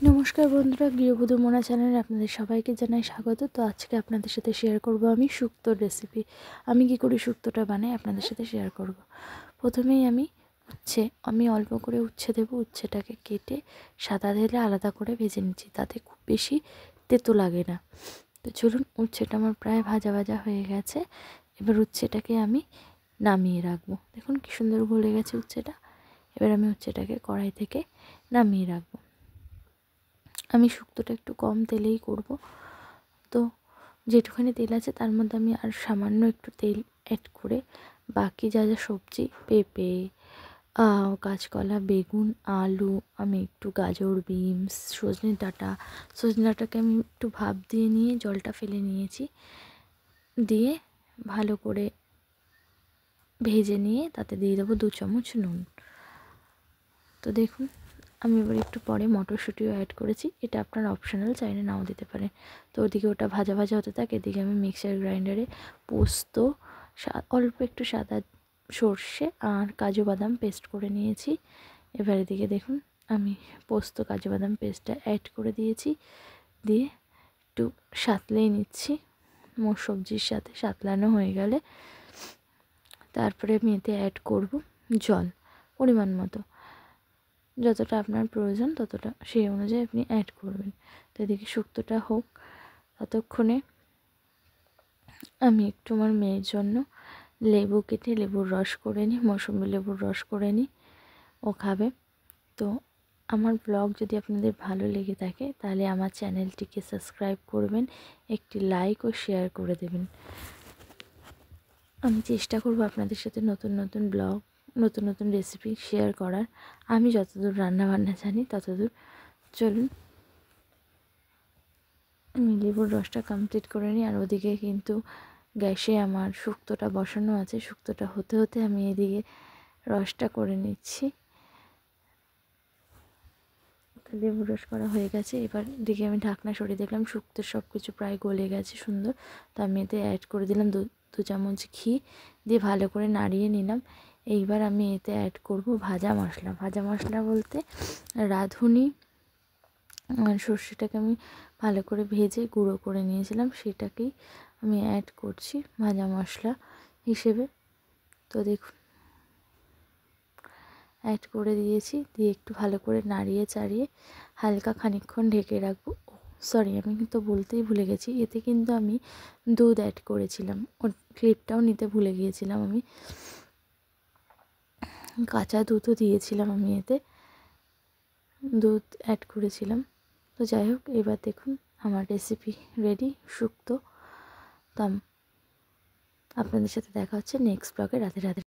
নমস্কার বন্ধুরা, গৃহবধূ মোনা চ্যানেলে আপনাদের সবাইকে জানাই স্বাগত। তো আজকে আপনাদের সাথে শেয়ার করব আমি শুক্তোর রেসিপি। আমি কি করে শুক্তোটা বানাই আপনাদের সাথে শেয়ার করব। প্রথমেই আমি অল্প করে উচ্ছে দেবো। উচ্ছেটাকে কেটে সাদা তেলে আলাদা করে ভেজে নিচ্ছি, তাতে খুব বেশি তেতো লাগে না। তো চলুন, উচ্ছেটা আমার প্রায় ভাজা ভাজা হয়ে গেছে। এবার উচ্ছেটাকে আমি নামিয়ে রাখবো। দেখুন কি সুন্দর গলে গেছে উচ্ছেটা। এবার আমি উচ্ছেটাকে কড়াই থেকে নামিয়ে রাখবো। আমি শুক্তোটা একটু কম তেলেই করব। তো যেটুখানি তেল আছে তার মধ্যে আমি আর সামান্য একটু তেল অ্যাড করে বাকি যা যা সবজি, পেঁপে, কাঁচকলা, বেগুন, আলু, আমি একটু গাজর, বিনস, সজনে ডাঁটাকে আমি একটু ভাপ দিয়ে নিয়ে জলটা ফেলে নিয়েছি, দিয়ে ভালো করে ভেজে নিয়ে তাতে দিয়ে দেবো 2 চামচ নুন। তো দেখুন, আমি এবার একটু পরে মটরশুঁটিও অ্যাড করেছি। এটা আপনার অপশনাল, চাইলে নাও দিতে পারেন। তো ওদিকে ওটা ভাজা ভাজা হতে থাকে, এদিকে আমি মিক্সার গ্রাইন্ডারে পোস্ত, অল্প একটু সাদা সর্ষে আর কাজু বাদাম পেস্ট করে নিয়েছি। এবার এদিকে দেখুন, আমি পোস্ত কাজু বাদাম পেস্টটা অ্যাড করে দিয়েছি, দিয়ে একটু সাঁতলেই নিচ্ছি। মোট সবজির সাথে সাঁতলানো হয়ে গেলে তারপরে আমি এতে অ্যাড করব জল পরিমাণ মতো। যতটা আপনার প্রয়োজন ততটা সেই অনুযায়ী আপনি অ্যাড করবেন। তো এদিকে শুক্তোটা হোক, ততক্ষণে আমি একটু আমার মেয়ের জন্য লেবু কেটে লেবুর রস করে নিই, মৌসুমি লেবুর রস করে নিই, ও খাবে। তো আমার ব্লগ যদি আপনাদের ভালো লেগে থাকে তাহলে আমার চ্যানেলটিকে সাবস্ক্রাইব করবেন, একটি লাইক ও শেয়ার করে দেবেন। আমি চেষ্টা করব আপনাদের সাথে নতুন নতুন ব্লগ, নতুন নতুন রেসিপি শেয়ার করার। আমি যতদূর রান্নাবান্না জানি ততদূর। চলুন, আমি লেবুর রসটা কমপ্লিট করে নিই। আর ওদিকে কিন্তু গ্যাসে আমার শুক্তোটা বসানো আছে। শুক্তোটা হতে হতে আমি এদিকে রসটা করে নিচ্ছি। লেবুর রস করা হয়ে গেছে। এবার দিকে আমি ঢাকনা সরিয়ে দেখলাম শুক্তোর সব কিছু প্রায় গলে গেছে সুন্দর। তো আমি এতে অ্যাড করে দিলাম 2 চামচ ঘি, দিয়ে ভালো করে নাড়িয়ে নিলাম। এইবার আমি এতে অ্যাড করব ভাজা মশলা। ভাজা মশলা বলতে রাঁধুনি সর্ষেটাকে আমি ভালো করে ভেজে গুঁড়ো করে নিয়েছিলাম, সেটাকেই আমি অ্যাড করছি ভাজা মশলা হিসেবে। তো দেখুন, অ্যাড করে দিয়েছি, দিয়ে একটু ভালো করে নাড়িয়ে চাড়িয়ে হালকা খানিকক্ষণ ঢেকে রাখবো। সরি, আমি কিন্তু বলতেই ভুলে গেছি, এতে কিন্তু আমি দুধ অ্যাড করেছিলাম। ওর ক্লিপটাও নিতে ভুলে গিয়েছিলাম। আমি কাঁচা দুধও দিয়েছিলাম, আমি এতে দুধ অ্যাড করেছিলাম। তো যাই হোক, এবার দেখুন আমার রেসিপি রেডি শুক্তো। তো আপনাদের সাথে দেখা হচ্ছে নেক্সট ব্লগে। রাধে রাধে।